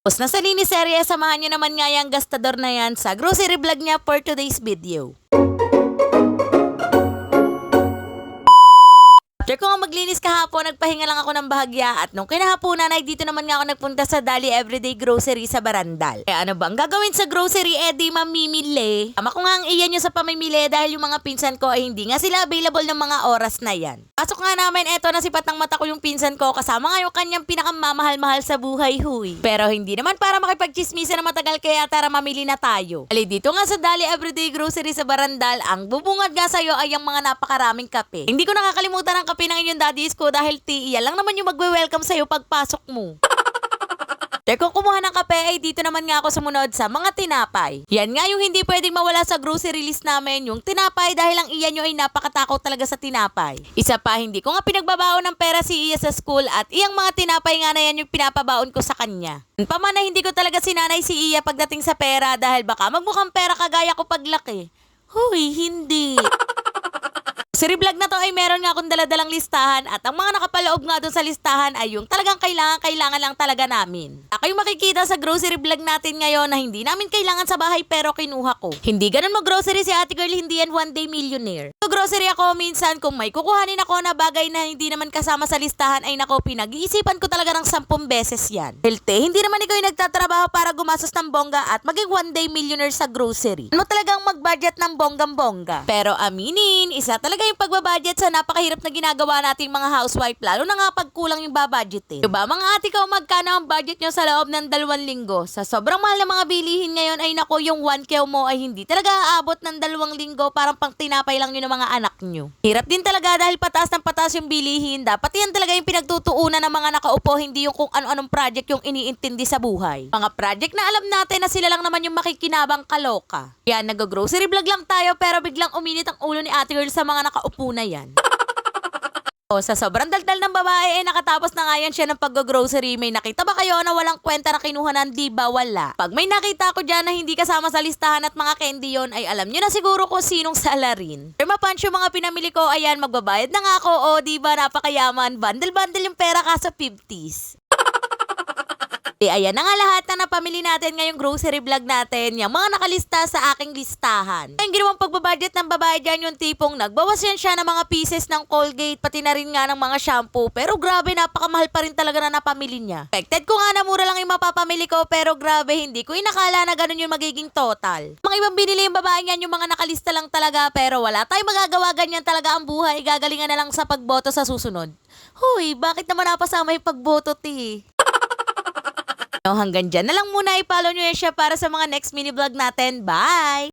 Tapos nasa linis area, samahan nyo naman nga yung gastador na yan sa grocery vlog niya for today's video. After ko nga maglinis kahapon, nagpahinga lang ako ng bahagya at nung kinahaponan ay dito naman nga ako nagpunta sa Dali Everyday Grocery sa Barandal. Eh ano ba ang gagawin sa grocery? Eh di mamimili. Ama ko nga ang iyan nyo sa pamimili dahil yung mga pinsan ko ay hindi nga sila available ng mga oras na yan. Pasok nga namin, eto na sipat ng mata ko yung pinsan ko kasama nga yung kanyang pinakamamahal-mahal sa buhay, huy. Pero hindi naman para makipagchismisa na matagal kaya tara mamili na tayo. Ali dito nga sa Dali Everyday Grocery sa Barandal, ang bubungad nga sa'yo ay ang mga napakaraming kape. Hindi ko nakakalimutan ang kape ng inyong daddies ko dahil tiiya lang naman yung magwe-welcome sa'yo pagpasok mo. Kung kumuha ng kape ay dito naman nga ako sumunod sa mga tinapay. Yan nga yung hindi pwedeng mawala sa grocery list namin, yung tinapay dahil ang iyan nyo ay napakatakot talaga sa tinapay. Isa pa, hindi ko nga pinagbabaon ng pera si Iya sa school at iyang mga tinapay nga na yan yung pinapabaon ko sa kanya. Paman na hindi ko talaga sinanay si Iya pagdating sa pera dahil baka magmukhang pera kagaya ko paglaki. Huy, hindi. Sa vlog na to ay meron nga akong daladalang listahan at ang mga nakapaloob nga doon sa listahan ay yung talagang kailangan lang talaga namin. Ako yung makikita sa grocery vlog natin ngayon na hindi namin kailangan sa bahay pero kinuha ko. Hindi ganun mag-grocery si Ate Girl, hindi yan one day millionaire. Grocery ako minsan kung may kukuhanin ako na bagay na hindi naman kasama sa listahan ay nako pinag-iisipan ko talaga ng 10 beses yan. Helte, hindi naman ikaw yung nagtatrabaho para gumastos ng bongga at maging one day millionaire sa grocery. Ano talagang mag-budget ng bonggang-bongga. Pero aminin, isa talaga yung pagbabudget sa napakahirap na ginagawa nating mga housewife lalo na nga pag kulang yung babudget eh. Diba mga ate ko, magkano ang budget nyo sa loob ng 2 linggo? Sa sobrang mahal na mga bilihin ngayon ay nako yung 1K mo ay hindi talaga aabot ng 2 linggo, parang pang tinapay lang yun ng mga anak nyo. Hirap din talaga dahil pataas ng pataas yung bilihin. Dapat yan talaga yung pinagtutuunan ng mga nakaupo, hindi yung kung ano-anong project yung iniintindi sa buhay. Mga project na alam natin na sila lang naman yung makikinabang kaloka. Yan, nag-grocery vlog lang tayo pero biglang uminit ang ulo ni Ate Girl sa mga nakaupo na yan. O, sa sobrang daldal ng babae, nakatapos na nga yan siya ng pag-grocery. May nakita ba kayo na walang kwenta na kinuha ng di ba? Wala. Pag may nakita ko dyan na hindi kasama sa listahan at mga candy yon, ay alam nyo na siguro kung sinong salarin. Pero mapunch yung mga pinamili ko, ayan, magbabayad na nga ako. O, di ba napakayaman? Bundle-bundle yung pera ka sa 50s. Ayan na nga lahat na napamili natin ngayong grocery vlog natin, yung mga nakalista sa aking listahan. Yung ginawang pagbabudget ng babae dyan yung tipong nagbawas yan siya ng mga pieces ng Colgate, pati na rin nga ng mga shampoo. Pero grabe, napakamahal pa rin talaga na napamili niya. Expected ko nga na mura lang yung mapapamili ko, pero grabe, hindi ko inakala na ganun yung magiging total. Mga ibang binili yung babae yan, yung mga nakalista lang talaga, pero wala tayong magagawa, ganyan talaga ang buhay. Gagalingan na lang sa pagboto sa susunod. Huy, bakit naman napasama yung pagboto, ti? Hanggang dyan na lang muna, i-follow nyo yan siya para sa mga next mini vlog natin. Bye!